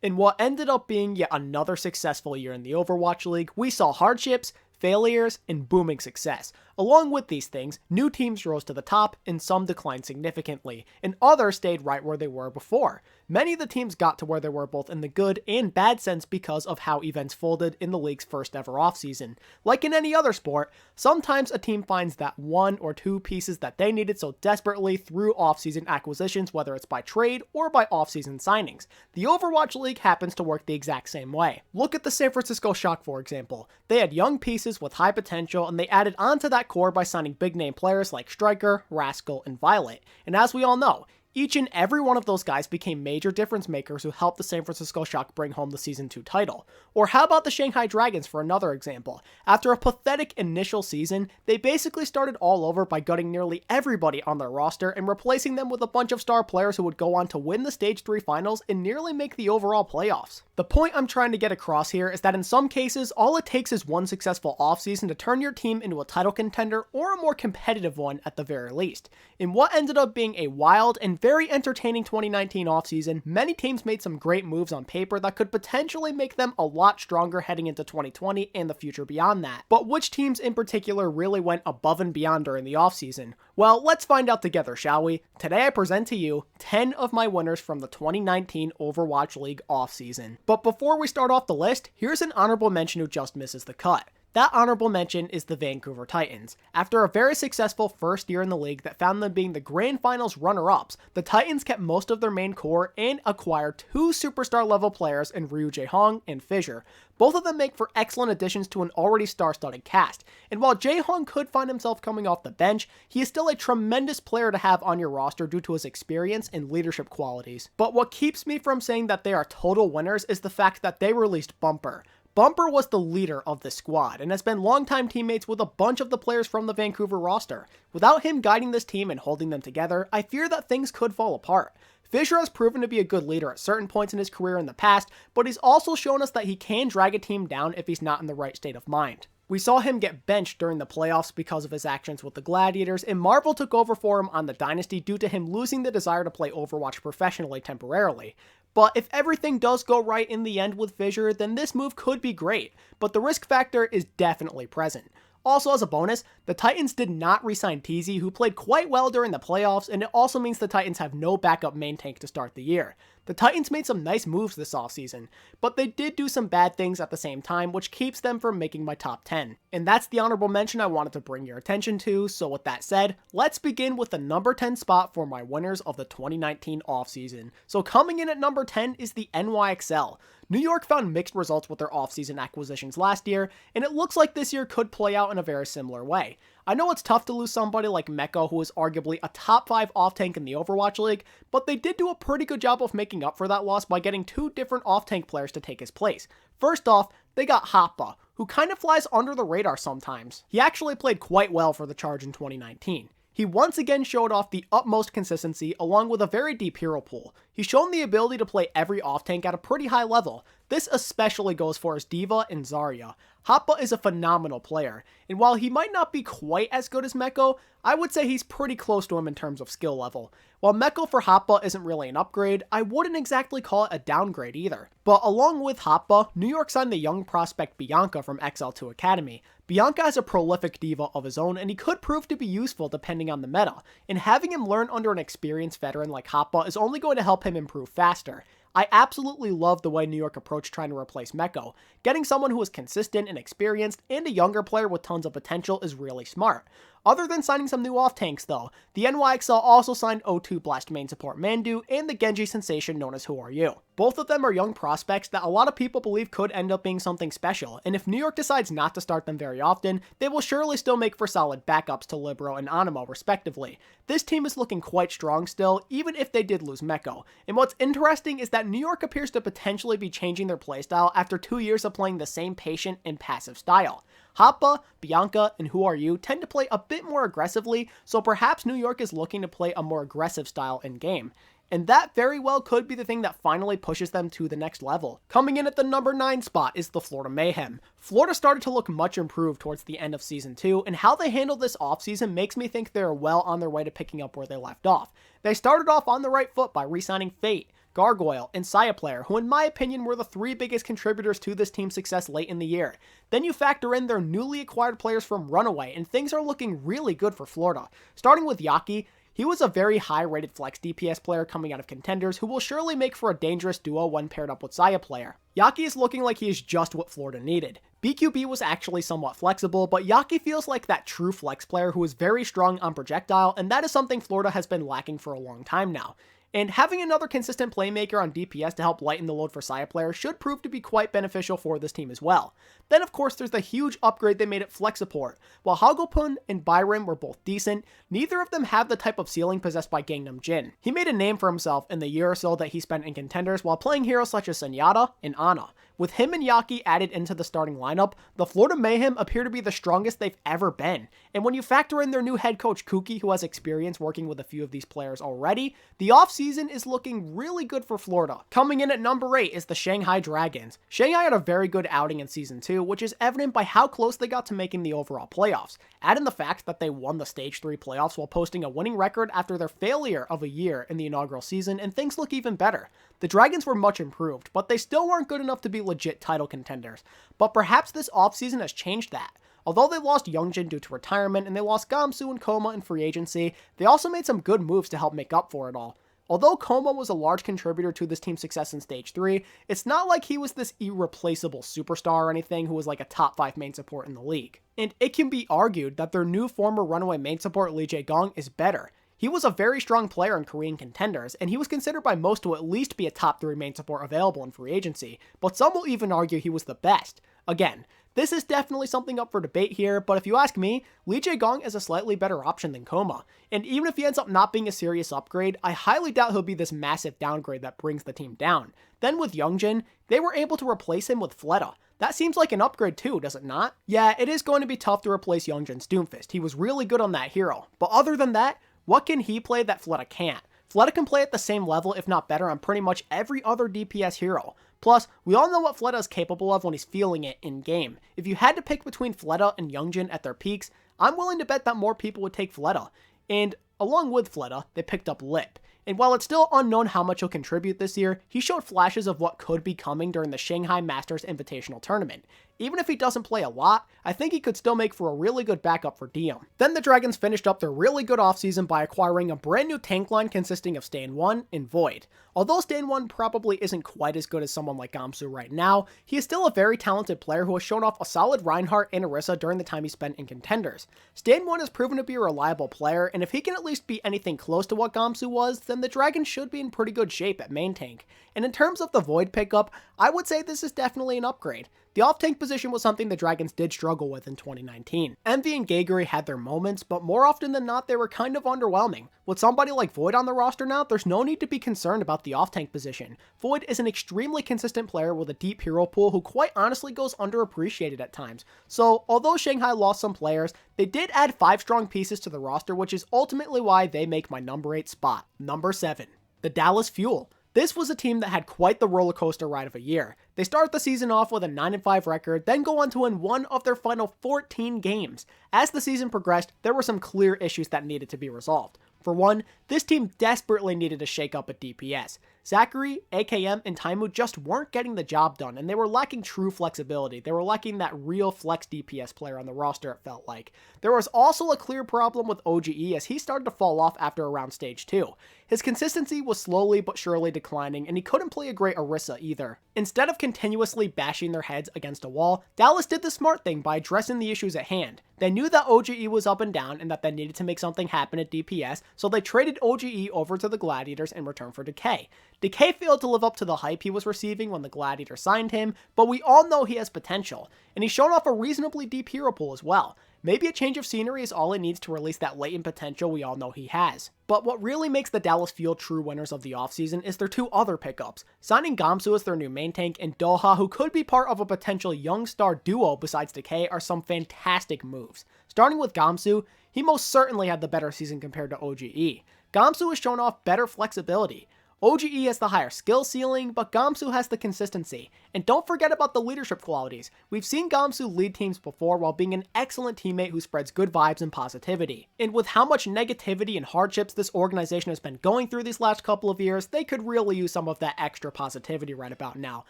In what ended up being yet another successful year in the Overwatch League, we saw hardships, failures, and booming success. Along with these things, new teams rose to the top, and some declined significantly, and others stayed right where they were before. Many of the teams got to where they were both in the good and bad sense because of how events folded in the league's first ever offseason. Like in any other sport, sometimes a team finds that one or two pieces that they needed so desperately through offseason acquisitions, whether it's by trade or by offseason signings. The Overwatch League happens to work the exact same way. Look at the San Francisco Shock, for example. They had young pieces with high potential, and they added onto that core by signing big name players like Striker, Rascal, and Violet. And as we all know, each and every one of those guys became major difference makers who helped the San Francisco Shock bring home the Season 2 title. Or how about the Shanghai Dragons for another example? After a pathetic initial season, they basically started all over by gutting nearly everybody on their roster and replacing them with a bunch of star players who would go on to win the Stage 3 finals and nearly make the overall playoffs. The point I'm trying to get across here is that in some cases, all it takes is one successful offseason to turn your team into a title contender or a more competitive one at the very least. In what ended up being a wild and very entertaining 2019 offseason, many teams made some great moves on paper that could potentially make them a lot stronger heading into 2020 and the future beyond that. But which teams in particular really went above and beyond during the offseason? Well, let's find out together, shall we? Today I present to you 10 of my winners from the 2019 Overwatch League offseason. But before we start off the list, here's an honorable mention who just misses the cut. That honorable mention is the Vancouver Titans. After a very successful first year in the league that found them being the grand finals runner-ups, the Titans kept most of their main core and acquired two superstar level players in Ryu Jae-hong and Fissure. Both of them make for excellent additions to an already star-studded cast, and while Jae-hong could find himself coming off the bench, he is still a tremendous player to have on your roster due to his experience and leadership qualities. But what keeps me from saying that they are total winners is the fact that they released Bumper. Bumper was the leader of the squad and has been longtime teammates with a bunch of the players from the Vancouver roster. Without him guiding this team and holding them together, I fear that things could fall apart. Fissure has proven to be a good leader at certain points in his career in the past, but he's also shown us that he can drag a team down if he's not in the right state of mind. We saw him get benched during the playoffs because of his actions with the Gladiators, and Marvel took over for him on the Dynasty due to him losing the desire to play Overwatch professionally temporarily. But if everything does go right in the end with Fissure, then this move could be great, but the risk factor is definitely present. Also, as a bonus, the Titans did not re-sign TZ, who played quite well during the playoffs, and it also means the Titans have no backup main tank to start the year. The Titans made some nice moves this offseason, but they did do some bad things at the same time, which keeps them from making my top 10. And that's the honorable mention I wanted to bring your attention to, so with that said, let's begin with the number 10 spot for my winners of the 2019 offseason. So coming in at number 10 is the NYXL. New York found mixed results with their offseason acquisitions last year, and it looks like this year could play out in a very similar way. I know it's tough to lose somebody like Meko, who is arguably a top 5 off-tank in the Overwatch League, but they did do a pretty good job of making up for that loss by getting two different off-tank players to take his place. First off, they got Hoppa, who kind of flies under the radar sometimes. He actually played quite well for the Charge in 2019. He once again showed off the utmost consistency along with a very deep hero pool. He's shown the ability to play every off-tank at a pretty high level. This especially goes for his D.Va and Zarya. Hoppa is a phenomenal player, and while he might not be quite as good as Meko, I would say he's pretty close to him in terms of skill level. While Meko for Hoppa isn't really an upgrade, I wouldn't exactly call it a downgrade either. But along with Hoppa, New York signed the young prospect Bianca from XL2 Academy. Bianca has a prolific D.Va of his own, and he could prove to be useful depending on the meta, and having him learn under an experienced veteran like Hoppa is only going to help him improve faster. I absolutely love the way New York approached trying to replace Meko. Getting someone who is consistent and experienced and a younger player with tons of potential is really smart. Other than signing some new off-tanks though, the NYXL also signed O2 Blast main support Mandu and the Genji sensation known as Who Are You. Both of them are young prospects that a lot of people believe could end up being something special, and if New York decides not to start them very often, they will surely still make for solid backups to Libero and Animo respectively. This team is looking quite strong still, even if they did lose Meko, and what's interesting is that New York appears to potentially be changing their playstyle after 2 years of playing the same patient and passive style. Hoppa, Bianca, and Who Are You tend to play a bit more aggressively, so perhaps New York is looking to play a more aggressive style in game. And that very well could be the thing that finally pushes them to the next level. Coming in at the number 9 spot is the Florida Mayhem. Florida started to look much improved towards the end of Season 2, and how they handled this offseason makes me think they're well on their way to picking up where they left off. They started off on the right foot by re-signing Fate, Gargoyle, and Sayaplayer, who in my opinion were the 3 biggest contributors to this team's success late in the year. Then you factor in their newly acquired players from Runaway, and things are looking really good for Florida. Starting with Yaki, he was a very high-rated flex DPS player coming out of Contenders who will surely make for a dangerous duo when paired up with Sayaplayer. Yaki is looking like he is just what Florida needed. BQB was actually somewhat flexible, but Yaki feels like that true flex player who is very strong on projectile, and that is something Florida has been lacking for a long time now. And having another consistent playmaker on DPS to help lighten the load for Sayaplayer should prove to be quite beneficial for this team as well. Then of course there's the huge upgrade they made at flex support. While Hagopun and Byron were both decent, neither of them have the type of ceiling possessed by Gangnam Jin. He made a name for himself in the year or so that he spent in Contenders while playing heroes such as Zenyatta and Ana. With him and Yaki added into the starting lineup, the Florida Mayhem appear to be the strongest they've ever been. And when you factor in their new head coach Kuki, who has experience working with a few of these players already, the offseason is looking really good for Florida. Coming in at number 8 is the Shanghai Dragons. Shanghai had a very good outing in Season 2, which is evident by how close they got to making the overall playoffs. Add in the fact that they won the Stage 3 playoffs while posting a winning record after their failure of a year in the inaugural season, and things look even better. The Dragons were much improved, but they still weren't good enough to be legit title contenders. But perhaps this offseason has changed that. Although they lost Youngjin due to retirement and they lost Gamsu and Koma in free agency, they also made some good moves to help make up for it all. Although Koma was a large contributor to this team's success in Stage 3, it's not like he was this irreplaceable superstar or anything who was like a top 5 main support in the league. And it can be argued that their new former Runaway main support Lee Jae-gong is better. He was a very strong player in Korean Contenders, and he was considered by most to at least be a top 3 main support available in free agency, but some will even argue he was the best. Again, this is definitely something up for debate here, but if you ask me, Lee Jae-gong is a slightly better option than Koma, and even if he ends up not being a serious upgrade, I highly doubt he'll be this massive downgrade that brings the team down. Then with Youngjin, they were able to replace him with Fleta. That seems like an upgrade too, does it not? Yeah, it is going to be tough to replace Youngjin's Doomfist. He was really good on that hero, but other than that, what can he play that Fleta can't? Fleta can play at the same level, if not better, on pretty much every other DPS hero. Plus, we all know what Fleta is capable of when he's feeling it in-game. If you had to pick between Fleta and Youngjin at their peaks, I'm willing to bet that more people would take Fleta. And along with Fleta, they picked up Lip. And while it's still unknown how much he'll contribute this year, he showed flashes of what could be coming during the Shanghai Masters Invitational Tournament. Even if he doesn't play a lot, I think he could still make for a really good backup for Diem. Then the Dragons finished up their really good offseason by acquiring a brand new tank line consisting of Stain 1 and Void. Although Stain 1 probably isn't quite as good as someone like Gamsu right now, he is still a very talented player who has shown off a solid Reinhardt and Orisa during the time he spent in Contenders. Stain 1 has proven to be a reliable player, and if he can at least be anything close to what Gamsu was, then the Dragons should be in pretty good shape at main tank. And in terms of the Void pickup, I would say this is definitely an upgrade. The off-tank position was something the Dragons did struggle with in 2019. Envy and Gagery had their moments, but more often than not, they were kind of underwhelming. With somebody like Void on the roster now, there's no need to be concerned about the off-tank position. Void is an extremely consistent player with a deep hero pool who quite honestly goes underappreciated at times. So, although Shanghai lost some players, they did add 5 strong pieces to the roster, which is ultimately why they make my number 8 spot. Number 7. The Dallas Fuel. This was a team that had quite the roller coaster ride of a year. They start the season off with a 9-5 record, then go on to win one of their final 14 games. As the season progressed, there were some clear issues that needed to be resolved. For one, this team desperately needed a shake-up at DPS. Zachary, AKM, and Taimu just weren't getting the job done, and they were lacking true flexibility. They were lacking that real flex DPS player on the roster, it felt like. There was also a clear problem with OGE as he started to fall off after around Stage 2. His consistency was slowly but surely declining, and he couldn't play a great Orisa either. Instead of continuously bashing their heads against a wall, Dallas did the smart thing by addressing the issues at hand. They knew that OGE was up and down and that they needed to make something happen at DPS, so they traded OGE over to the Gladiators in return for Decay. Decay failed to live up to the hype he was receiving when the Gladiator signed him, but we all know he has potential, and he's shown off a reasonably deep hero pool as well. Maybe a change of scenery is all it needs to release that latent potential we all know he has. But what really makes the Dallas Fuel true winners of the offseason is their 2 other pickups. Signing Gamsu as their new main tank and Doha, who could be part of a potential young star duo besides Decay, are some fantastic moves. Starting with Gamsu, he most certainly had the better season compared to OGE. Gamsu has shown off better flexibility. OGE has the higher skill ceiling, but Gamsu has the consistency. And don't forget about the leadership qualities. We've seen Gamsu lead teams before while being an excellent teammate who spreads good vibes and positivity. And with how much negativity and hardships this organization has been going through these last couple of years, they could really use some of that extra positivity right about now.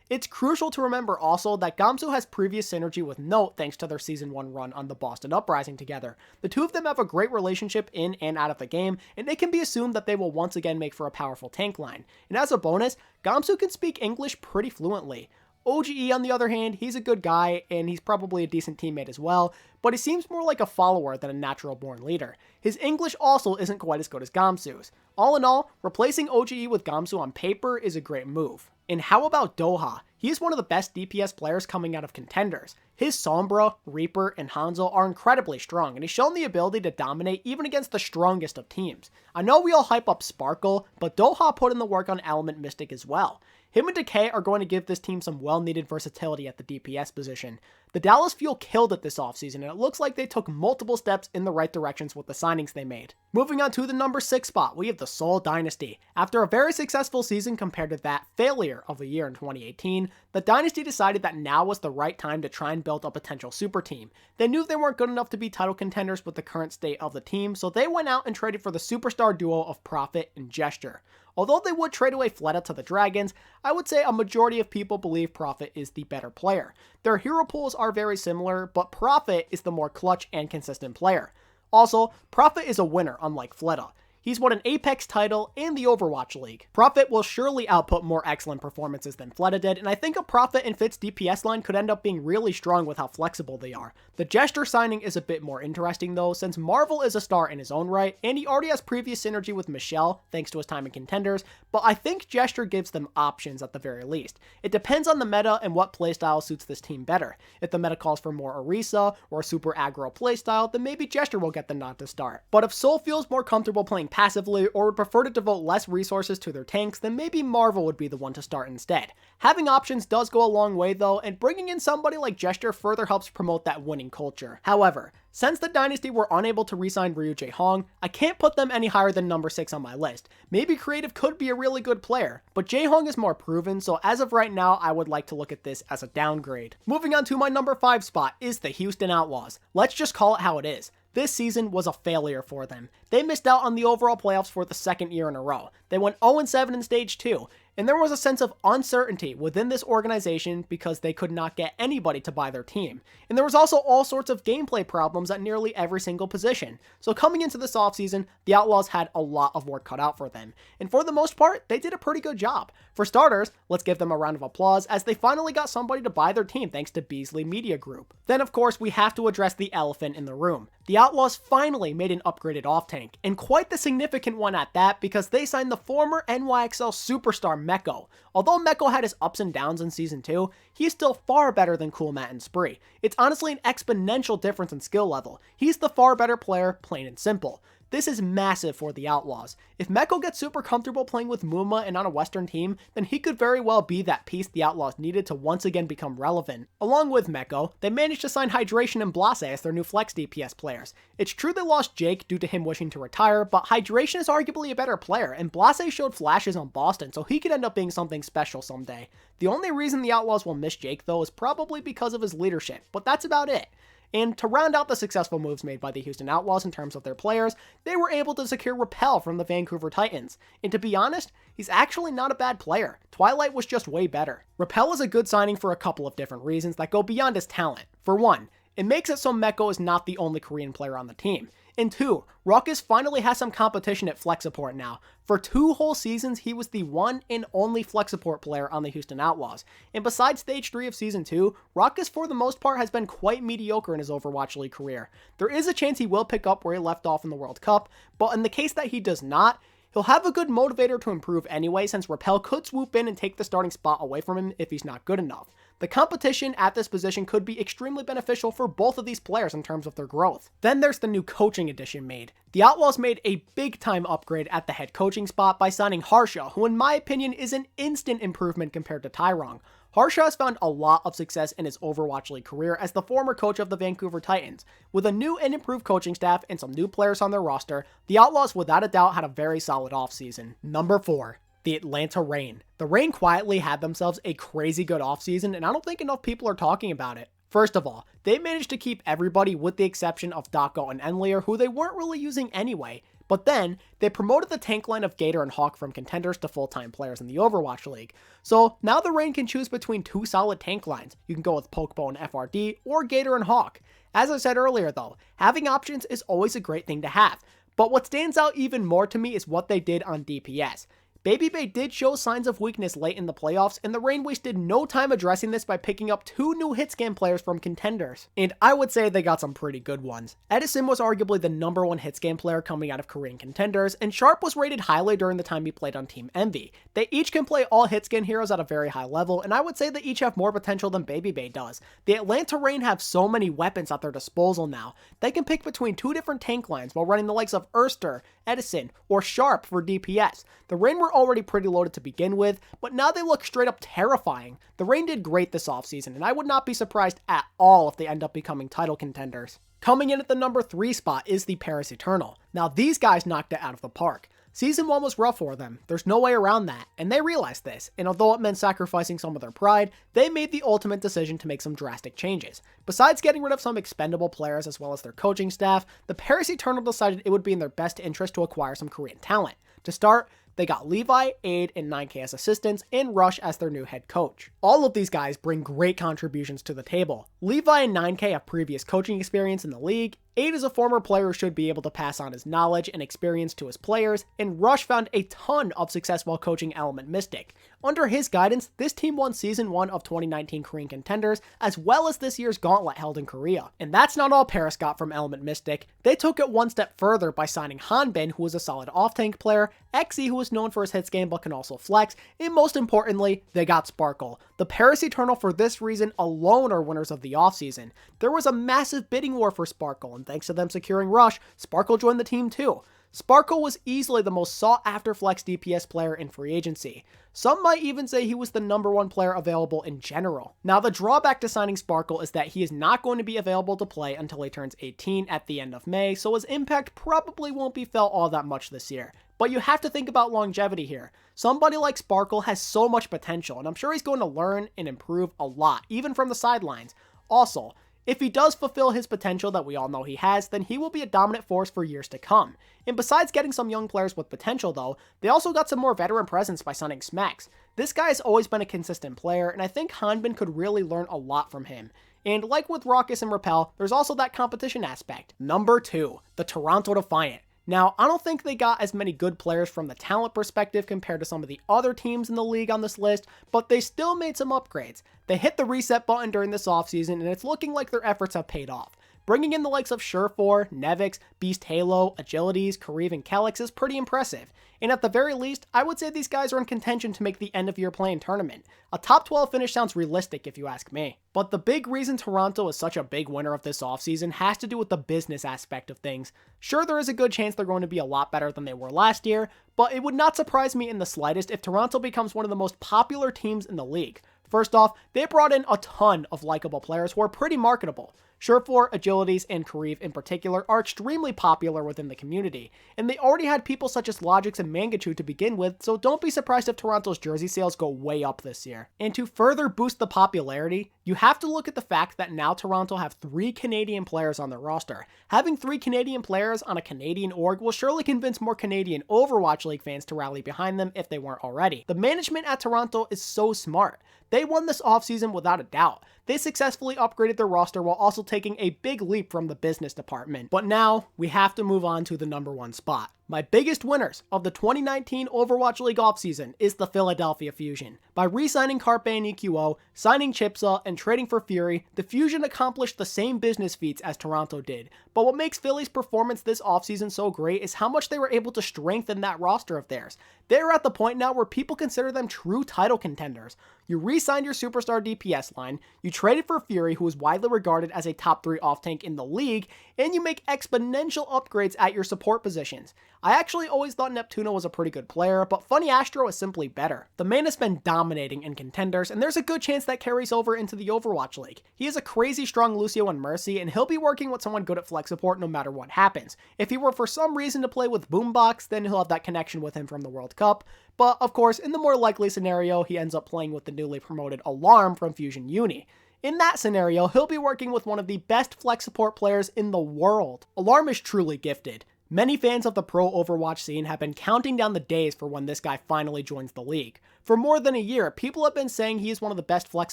It's crucial to remember also that Gamsu has previous synergy with Note thanks to their Season 1 run on the Boston Uprising together. The two of them have a great relationship in and out of the game, and it can be assumed that they will once again make for a powerful tank line. And as a bonus, Gamsu can speak English pretty fluently. OGE, on the other hand, he's a good guy, and he's probably a decent teammate as well, but he seems more like a follower than a natural-born leader. His English also isn't quite as good as Gamsu's. All in all, replacing OGE with Gamsu on paper is a great move. And how about Doha? He is one of the best DPS players coming out of contenders. His Sombra, Reaper, and Hanzo are incredibly strong, and he's shown the ability to dominate even against the strongest of teams. I know we all hype up Sparkle, but Doha put in the work on Element Mystic as well. Him and Decay are going to give this team some well-needed versatility at the DPS position. The Dallas Fuel killed it this offseason, and it looks like they took multiple steps in the right directions with the signings they made. Moving on to the number 6 spot, we have the Seoul Dynasty. After a very successful season compared to that failure of the year in 2018, the Dynasty decided that now was the right time to try and build a potential super team. They knew they weren't good enough to be title contenders with the current state of the team, so they went out and traded for the superstar duo of Prophet and Gesture. Although they would trade away Fleta to the Dragons, I would say a majority of people believe Prophet is the better player. Their hero pools are very similar, but Prophet is the more clutch and consistent player. Also, Prophet is a winner unlike Fleta. He's won an Apex title and the Overwatch League. Prophet will surely output more excellent performances than Fleta did, and I think a Prophet and Fitz DPS line could end up being really strong with how flexible they are. The Gesture signing is a bit more interesting though, since Marvel is a star in his own right, and he already has previous synergy with Michelle, thanks to his time in contenders, but I think Gesture gives them options at the very least. It depends on the meta and what playstyle suits this team better. If the meta calls for more Orisa or a super aggro playstyle, then maybe Gesture will get the nod to start. But if Seoul feels more comfortable playing passively or would prefer to devote less resources to their tanks, then maybe Marvel would be the one to start instead. Having options does go a long way though, and bringing in somebody like Gesture further helps promote that winning culture. However, since the Dynasty were unable to re-sign Ryu Jae-hong, I can't put them any higher than number 6 on my list. Maybe Creative could be a really good player, but Jae-hong is more proven, so as of right now, I would like to look at this as a downgrade. Moving on to my number 5 spot is the Houston Outlaws. Let's just call it how it is. This season was a failure for them. They missed out on the overall playoffs for the second year in a row. They went 0-7 in Stage 2, and there was a sense of uncertainty within this organization because they could not get anybody to buy their team. And there was also all sorts of gameplay problems at nearly every single position. So coming into this offseason, the Outlaws had a lot of work cut out for them. And for the most part, they did a pretty good job. For starters, let's give them a round of applause as they finally got somebody to buy their team thanks to Beasley Media Group. Then of course, we have to address the elephant in the room. The Outlaws finally made an upgraded off-tank, and quite the significant one at that because they signed the former NYXL superstar Meko. Although Meko had his ups and downs in Season 2, he's still far better than Cool Matt and Spree. It's honestly an exponential difference in skill level. He's the far better player, plain and simple. This is massive for the Outlaws. If Meko gets super comfortable playing with Muma and on a Western team, then he could very well be that piece the Outlaws needed to once again become relevant. Along with Meko, they managed to sign Hydration and Blase as their new flex DPS players. It's true they lost Jake due to him wishing to retire, but Hydration is arguably a better player, and Blase showed flashes on Boston, so he could end up being something special someday. The only reason the Outlaws will miss Jake though is probably because of his leadership, but that's about it. And to round out the successful moves made by the Houston Outlaws in terms of their players, they were able to secure RAPEL from the Vancouver Titans. And to be honest, he's actually not a bad player. Twilight was just way better. RAPEL is a good signing for a couple of different reasons that go beyond his talent. For one, it makes it so Meko is not the only Korean player on the team. And 2, Ruckus finally has some competition at flex support now. For 2 whole seasons, he was the one and only flex support player on the Houston Outlaws. And besides Stage 3 of Season 2, Ruckus for the most part has been quite mediocre in his Overwatch League career. There is a chance he will pick up where he left off in the World Cup, but in the case that he does not, he'll have a good motivator to improve anyway, since RAPEL could swoop in and take the starting spot away from him if he's not good enough. The competition at this position could be extremely beneficial for both of these players in terms of their growth. Then there's the new coaching addition made. The Outlaws made a big time upgrade at the head coaching spot by signing Harsha, who in my opinion is an instant improvement compared to Tyrong. Harsha has found a lot of success in his Overwatch League career as the former coach of the Vancouver Titans. With a new and improved coaching staff and some new players on their roster, the Outlaws without a doubt had a very solid offseason. Number 4. The Atlanta Reign. The Reign quietly had themselves a crazy good offseason, and I don't think enough people are talking about it. First of all, they managed to keep everybody with the exception of Dako and Enlier, who they weren't really using anyway. But then, they promoted the tank line of Gator and Hawk from contenders to full-time players in the Overwatch League. So now the Reign can choose between two solid tank lines. You can go with Pokebo and FRD, or Gator and Hawk. As I said earlier though, having options is always a great thing to have. But what stands out even more to me is what they did on DPS. BabyBay did show signs of weakness late in the playoffs, and the Reign wasted no time addressing this by picking up two new hitscan players from contenders. And I would say they got some pretty good ones. Edison was arguably the #1 hitscan player coming out of Korean contenders, and Sharp was rated highly during the time he played on Team Envy. They each can play all hitscan heroes at a very high level, and I would say they each have more potential than BabyBay does. The Atlanta Reign have so many weapons at their disposal now. They can pick between two different tank lines while running the likes of Erster, Edison, or Sharp for DPS. The Reign were already pretty loaded to begin with, but now they look straight up terrifying. The Reign did great this offseason, and I would not be surprised at all if they end up becoming title contenders. Coming in at the number 3 spot is the Paris Eternal. Now these guys knocked it out of the park. Season 1 was rough for them, there's no way around that, and they realized this, and although it meant sacrificing some of their pride, they made the ultimate decision to make some drastic changes. Besides getting rid of some expendable players as well as their coaching staff, the Paris Eternal decided it would be in their best interest to acquire some Korean talent. To start, they got Levi, Aid, and 9K as assistants, and Rush as their new head coach. All of these guys bring great contributions to the table. Levi and 9K have previous coaching experience in the league, Aid is a former player who should be able to pass on his knowledge and experience to his players, and Rush found a ton of success while coaching Element Mystic. Under his guidance, this team won Season 1 of 2019 Korean Contenders, as well as this year's Gauntlet held in Korea. And that's not all Paris got from Element Mystic. They took it one step further by signing Hanbin, who is a solid off-tank player, Xe, who is known for his hits game but can also flex, and most importantly, they got Sparkle. The Paris Eternal for this reason alone are winners of the offseason. There was a massive bidding war for Sparkle, and thanks to them securing Rush, Sparkle joined the team too. Sparkle was easily the most sought-after flex DPS player in free agency. Some might even say he was the #1 player available in general. Now, the drawback to signing Sparkle is that he is not going to be available to play until he turns 18 at the end of May, so his impact probably won't be felt all that much this year. But you have to think about longevity here. Somebody like Sparkle has so much potential, and I'm sure he's going to learn and improve a lot, even from the sidelines. Also, if he does fulfill his potential that we all know he has, then he will be a dominant force for years to come. And besides getting some young players with potential though, they also got some more veteran presence by signing Smax. This guy has always been a consistent player, and I think Hanbin could really learn a lot from him. And like with Raucus and Rapel, there's also that competition aspect. Number 2, the Toronto Defiant. Now, I don't think they got as many good players from the talent perspective compared to some of the other teams in the league on this list, but they still made some upgrades. They hit the reset button during this offseason, and it's looking like their efforts have paid off. Bringing in the likes of Surefour, Nevix, Beast Halo, Agilities, Kariv, and Calyx is pretty impressive. And at the very least, I would say these guys are in contention to make the end of year play-in tournament. A top 12 finish sounds realistic if you ask me. But the big reason Toronto is such a big winner of this offseason has to do with the business aspect of things. Sure, there is a good chance they're going to be a lot better than they were last year, but it would not surprise me in the slightest if Toronto becomes one of the most popular teams in the league. First off, they brought in a ton of likable players who are pretty marketable. Surefour, Agilities, and Kariv in particular are extremely popular within the community, and they already had people such as Logix and Mangachu to begin with, so don't be surprised if Toronto's jersey sales go way up this year. And to further boost the popularity, you have to look at the fact that now Toronto have 3 Canadian players on their roster. Having 3 Canadian players on a Canadian org will surely convince more Canadian Overwatch League fans to rally behind them if they weren't already. The management at Toronto is so smart. They won this offseason without a doubt. They successfully upgraded their roster while also taking a big leap from the business department. But now, we have to move on to the #1 spot. My biggest winners of the 2019 Overwatch League offseason is the Philadelphia Fusion. By re-signing Carpe and EQO, signing Chipsa, and trading for Fury, the Fusion accomplished the same business feats as Toronto did. But what makes Philly's performance this offseason so great is how much they were able to strengthen that roster of theirs. They're at the point now where people consider them true title contenders. You re-signed your superstar DPS line, you traded for Fury, who is widely regarded as a top 3 off-tank in the league, and you make exponential upgrades at your support positions. I actually always thought Neptuno was a pretty good player, but Funny Astro is simply better. The man has been dominating in contenders, and there's a good chance that carries over into the Overwatch League. He is a crazy strong Lucio and Mercy, and he'll be working with someone good at flex support no matter what happens. If he were for some reason to play with Boombox, then he'll have that connection with him from the World Cup, but of course, in the more likely scenario, he ends up playing with the newly promoted Alarm from Fusion Uni. In that scenario, he'll be working with one of the best flex support players in the world. Alarm is truly gifted. Many fans of the pro Overwatch scene have been counting down the days for when this guy finally joins the league. For more than a year, people have been saying he is one of the best flex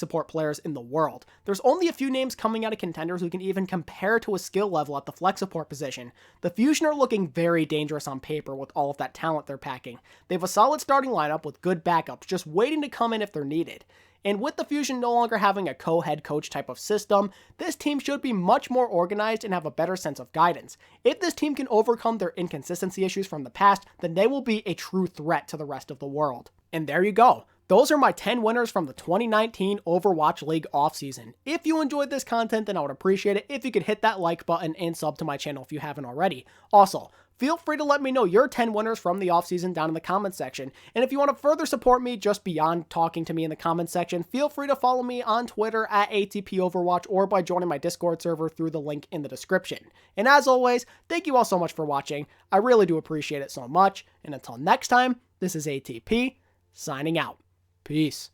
support players in the world. There's only a few names coming out of contenders who can even compare to his skill level at the flex support position. The Fusion are looking very dangerous on paper with all of that talent they're packing. They have a solid starting lineup with good backups, just waiting to come in if they're needed. And with the Fusion no longer having a co-head coach type of system, this team should be much more organized and have a better sense of guidance. If this team can overcome their inconsistency issues from the past, then they will be a true threat to the rest of the world. And there you go. Those are my 10 winners from the 2019 Overwatch League offseason. If you enjoyed this content, then I would appreciate it if you could hit that like button and sub to my channel if you haven't already. Also, feel free to let me know your 10 winners from the offseason down in the comments section. And if you want to further support me just beyond talking to me in the comments section, feel free to follow me on Twitter at ATP Overwatch or by joining my Discord server through the link in the description. And as always, thank you all so much for watching. I really do appreciate it so much. And until next time, this is ATP, signing out. Peace.